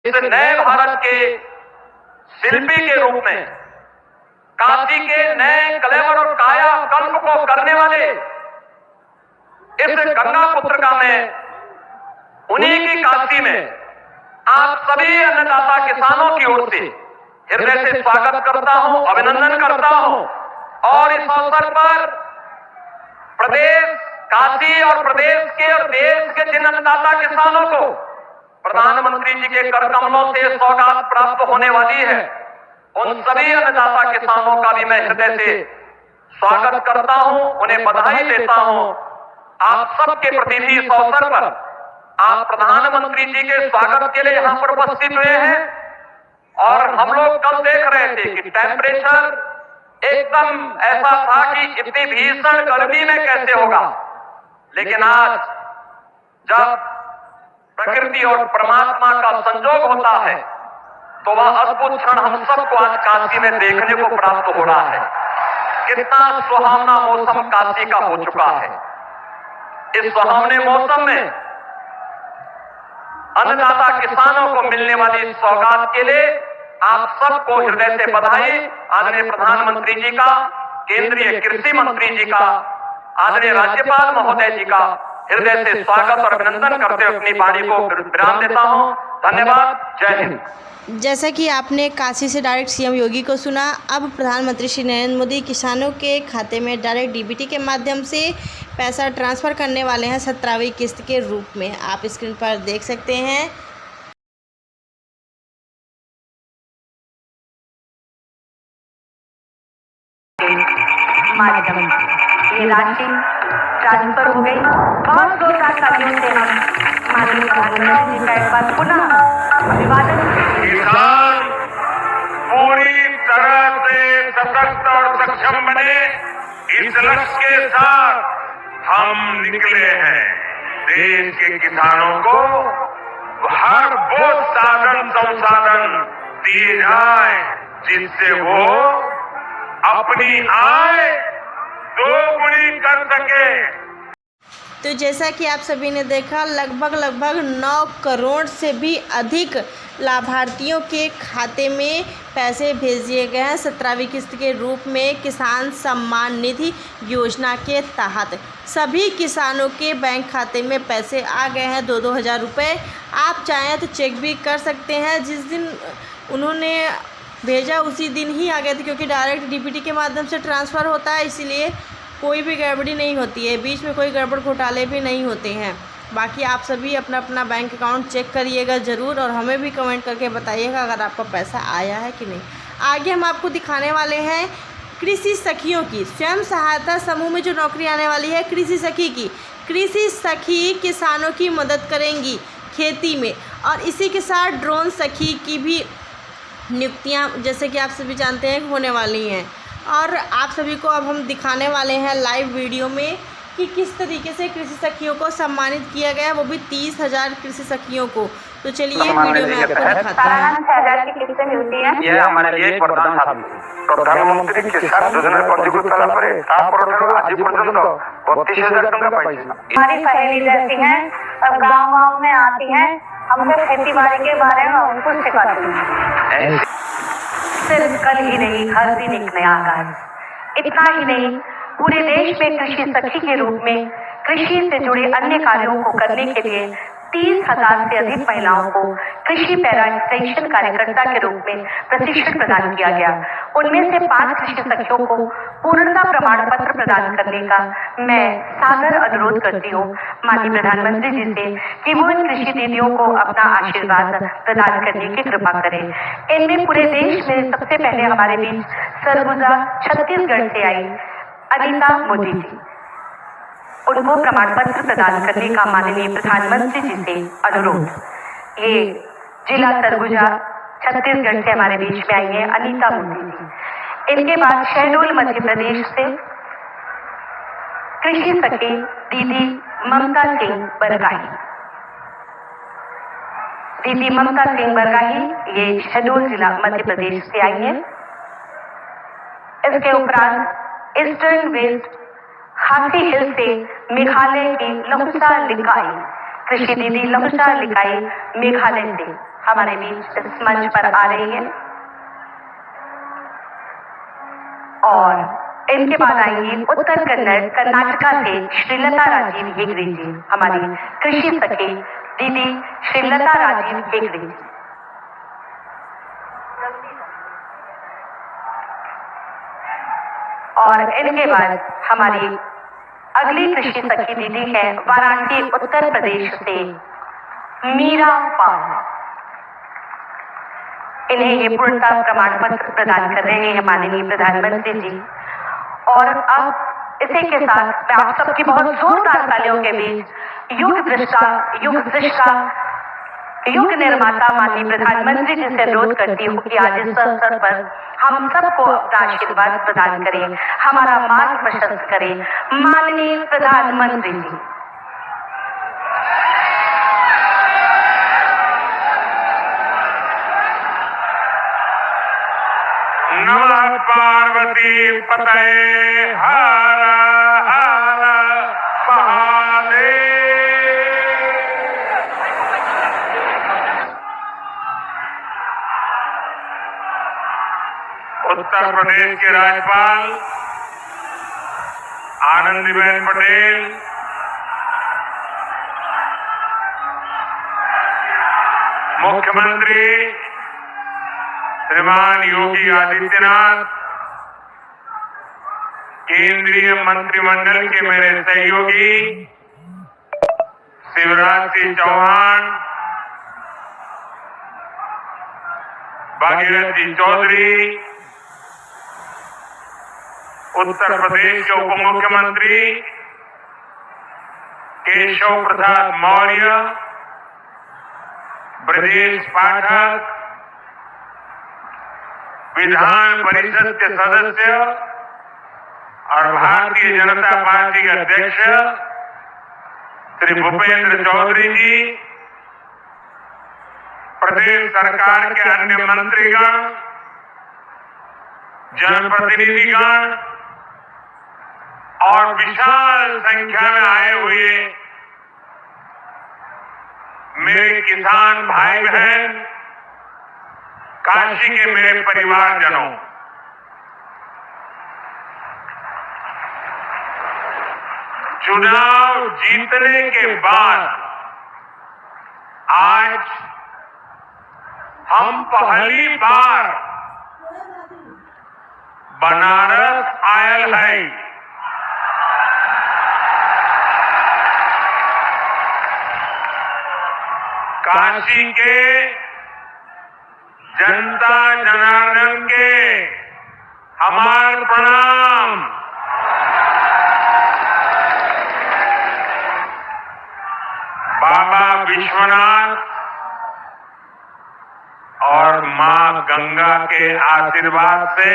इस नए भारत के शिल्पी के रूप में काशी के नए कलेवर और काया कल्प को करने वाले इस गंगा पुत्र का मैं उन्हीं की काशी में आप सभी अन्नदाता किसानों की ओर से हृदय से स्वागत करता हूं, अभिनंदन करता हूं। और इस अवसर पर प्रदेश काशी और प्रदेश के और देश के जिन अन्नदाता किसानों को प्रधानमंत्री जी के कर कमलों से सौगात प्राप्त होने वाली है, उन सभी अन्नदाता किसानों का भी मैं हृदय से स्वागत करता हूं, उन्हें बधाई देता हूं। आप सबके प्रति भी इस अवसर पर आप प्रधानमंत्री जी के स्वागत के लिए यहां पर उपस्थित हुए हैं। और हम लोग कल देख रहे थे कि टेम्परेचर एकदम ऐसा था कि इतनी भीषण गर्मी में कैसे होगा, लेकिन आज जब प्रकृति और परमात्मा का संयोग होता है तो वह अद्भुत क्षण हम सबको आज काशी में देखने को प्राप्त हो रहा है। कितना सुहावना मौसम काशी का हो चुका है। इस सुहावने मौसम में अन्नदाता किसानों को मिलने वाली सौगात के लिए आप सबको हृदय से बधाई। आदरणीय प्रधानमंत्री जी का, केंद्रीय कृषि मंत्री जी का, आदरणीय राज्यपाल महोदय जी का हृदय से स्वागत और अभिनंदन करते हुए अपनी वाणी को विराम देता हूं। धन्यवाद। जय हिंद। जैसा कि आपने काशी से डायरेक्ट सीएम योगी को सुना, अब प्रधानमंत्री श्री नरेंद्र मोदी किसानों के खाते में डायरेक्ट डीबीटी के माध्यम से पैसा ट्रांसफ़र करने वाले हैं 17वीं किस्त के रूप में। आप स्क्रीन पर देख सकते हैं। ये राशि ट्रांसफर हो गई। बहुत जोरदार तालियों से हम माननीय प्रधानमंत्री जी का एक बार पुनः अभिवादन। किसान पूरी तरह से सशक्त और सक्षम बने, इस लक्ष्य के साथ हम निकले हैं। देश के किसानों को हर वो साधन संसाधन दिए जाए जिससे वो अपनी आय दोगुनी कर सके। तो जैसा कि आप सभी ने देखा, लगभग 9 करोड़ से भी अधिक लाभार्थियों के खाते में पैसे भेज दिए गए हैं 17वीं किस्त के रूप में किसान सम्मान निधि योजना के तहत। सभी किसानों के बैंक खाते में पैसे आ गए हैं 2-2 हज़ार रुपये। आप चाहें तो चेक भी कर सकते हैं। जिस दिन उन्होंने भेजा उसी दिन ही आ गए थे, क्योंकि डायरेक्ट डीबीटी के माध्यम से ट्रांसफ़र होता है, इसीलिए कोई भी गड़बड़ी नहीं होती है, बीच में कोई गड़बड़ घोटाले भी नहीं होते हैं। बाकी आप सभी अपना अपना बैंक अकाउंट चेक करिएगा ज़रूर, और हमें भी कमेंट करके बताइएगा अगर आपका पैसा आया है कि नहीं। आगे हम आपको दिखाने वाले हैं कृषि सखियों की स्वयं सहायता समूह में जो नौकरी आने वाली है कृषि सखी की। कृषि सखी किसानों की मदद करेंगी खेती में, और इसी के साथ ड्रोन सखी की भी नियुक्तियां जैसे कि आप सभी जानते हैं होने वाली हैं। और आप सभी को अब हम दिखाने वाले हैं लाइव वीडियो में कि किस तरीके से कृषि सखियों को सम्मानित किया गया, वो भी 30,000 कृषि सखियों को। तो चलिए वीडियो में आपको दिखाते हैं। 6,000 की किस्तें मिलती हैं। यह हमारे लिए एक वरदान था। प्रधानमंत्री किसान योजना पंजीकृत कला पर आज पर्यंत 32,000 टंका पाई। हमारी सहेली जैसी हैं, अब गांव में आती हैं, हमको खेती बाड़ी के बारे में उनको सिखाती हैं। सिर्फ कल ही नहीं, हर दिन एक नया आगाज। इतना ही नहीं, पूरे देश में कृषि सखी के रूप में कृषि से जुड़े अन्य कार्यों को करने के लिए 30,000 से अधिक महिलाओं को कृषि पैरा एक्सटेंशन कार्यकर्ता के रूप में प्रशिक्षण प्रदान किया गया। उनमें से 5 कृषि सखियों को पूर्णता प्रमाण पत्र प्रदान करने का मैं सादर अनुरोध करती हूँ माननीय प्रधानमंत्री जी से कि वो इन कृषि दीदियों को अपना आशीर्वाद प्रदान करने की कृपा करें। इनमें पूरे देश में सबसे पहले हमारे बीच सरगुजा छत्तीसगढ़ से आई अनीता मोदी जी, उनको प्रमाण पत्र प्रदान करने का माननीय प्रधानमंत्री जी से अनुरोध। ये जिला सरगुजा छत्तीसगढ़ से हमारे बीच में आई है अनीता मोदी जी। इनके बाद शहडोल मध्य प्रदेश से कृषि सखी दीदी ममता सिंह बरगाही। दीदी ममता सिंह बरगाही ये शहडोल जिला मध्य प्रदेश से आई है। इसके उपरांत ईस्टर्न वेस्ट खासी हिल से मेघालय की लहुसा लिकाई कृषि दीदी लहुसा लिकाई मेघालय से। हमारे बीच इस मंच पर आ रही है और इनके बाद आएंगी उत्तर कन्नड़ कर्नाटका से श्रीलता राजीव हेगड़े जी, हमारी कृषि सखी दीदी श्रीलता राजीव हेगड़े जी। और इनके बाद हमारी अगली कृषि सखी दीदी है वाराणसी उत्तर प्रदेश से मीरा पाल। इन्हें ये पूर्णता प्रमाण पत्र प्रदान कर रहे हैं माननीय प्रधानमंत्री जी। और अब इसी के साथ मैं आप सबकी बहुत जोरदार तालियों के बीच युग निर्माता माननीय प्रधानमंत्री जी से अनुरोध करती हूँ कि आज इस अवसर पर हम सबको अपना आशीर्वाद प्रदान करें, हमारा मार्ग प्रशस्त करें। माननीय प्रधानमंत्री जी। नमः पार्वती पतये हर हर महादेव। उत्तर प्रदेश के राज्यपाल आनंदीबेन पटेल, मुख्यमंत्री श्रीमान योगी आदित्यनाथ, केंद्रीय मंत्रिमंडल के मेरे सहयोगी शिवराज सिंह चौहान, भागीरथ जी चौधरी, उत्तर प्रदेश के उप मुख्यमंत्री केशव प्रसाद मौर्य, ब्रजेश पाठक, विधान परिषद के सदस्य और भारतीय जनता पार्टी के अध्यक्ष श्री भूपेंद्र चौधरी जी, प्रदेश सरकार के अन्य मंत्रीगण, जनप्रतिनिधिगण और विशाल संख्या में आए हुए मेरे किसान भाई बहन, काशी के मेरे परिवारजनों, चुनाव जीतने के बाद आज हम पहली बार बनारस आयल है। काशी के जनता जनार्दन के हमार प्रणाम। बाबा विश्वनाथ और मां गंगा के आशीर्वाद से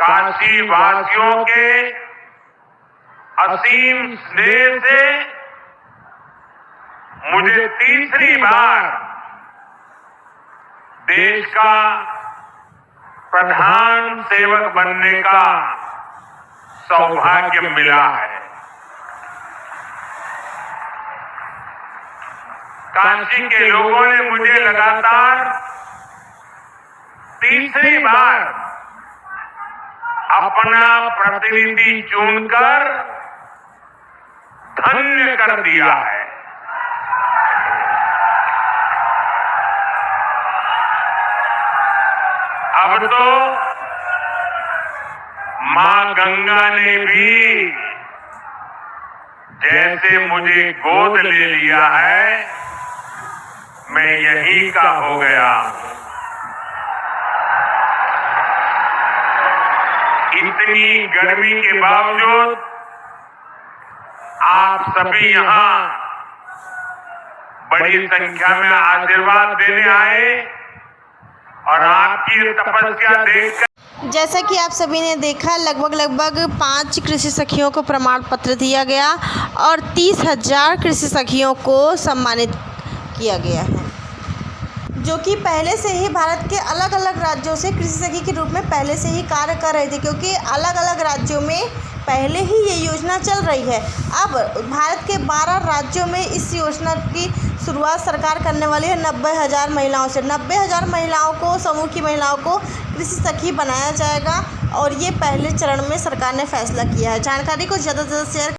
काशी वासियों के असीम स्नेह से मुझे तीसरी बार देश का प्रधान सेवक बनने का सौभाग्य मिला है। काशी के लोगों ने मुझे लगातार तीसरी बार अपना प्रतिनिधि चुनकर धन्य कर दिया है। अब तो मां गंगा ने भी जैसे मुझे गोद ले लिया है, मैं यही का हो गया। इतनी गर्मी के बावजूद आप सभी यहाँ बड़ी संख्या में आशीर्वाद देने आए और आपकी तपस्या देखकर जैसा कि आप सभी ने देखा, लगभग 5 कृषि सखियों को प्रमाण पत्र दिया गया और 30,000 कृषि सखियों को सम्मानित किया गया है, जो कि पहले से ही भारत के अलग अलग राज्यों से कृषि सखी के रूप में पहले से ही कार्य कर रहे थे, क्योंकि अलग अलग राज्यों में पहले ही ये योजना चल रही है। अब भारत के 12 राज्यों में इस योजना की शुरुआत सरकार करने वाली है 90,000 महिलाओं से। 90,000 महिलाओं को, समूह की महिलाओं को कृषि सखी बनाया जाएगा और ये पहले चरण में सरकार ने फैसला किया है। जानकारी को ज़्यादा से ज़्यादा शेयर